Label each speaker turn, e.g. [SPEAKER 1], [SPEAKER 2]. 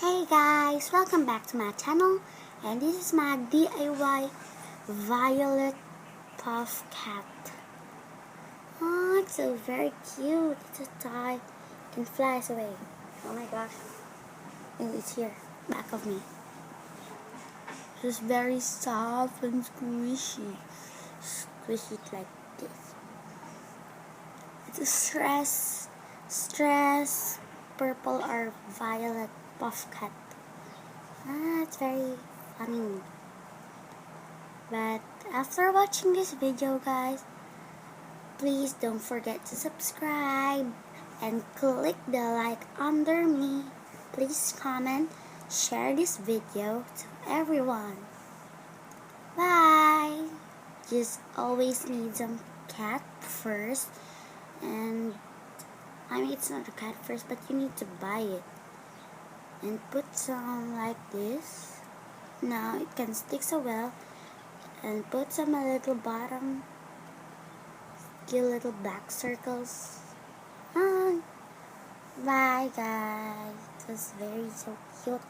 [SPEAKER 1] Hey guys, welcome back to my channel, and this is my DIY violet puff cat. Oh, it's so very cute. It's a toy. It can fly away. Oh my gosh. And it's here, back of me. It's very soft and squishy. Squishy like this. It's a stress purple or violet puff cat. It's very funny. But after watching this video, guys, please don't forget to subscribe and click the like under me. Please comment, share this video to everyone. Bye! Just always need some cat first, and I mean it's not a cat first, but you need to buy it and put some like this. Now it can stick so well. And put some a little bottom, give little black circles. Bye guys, it was very so cute.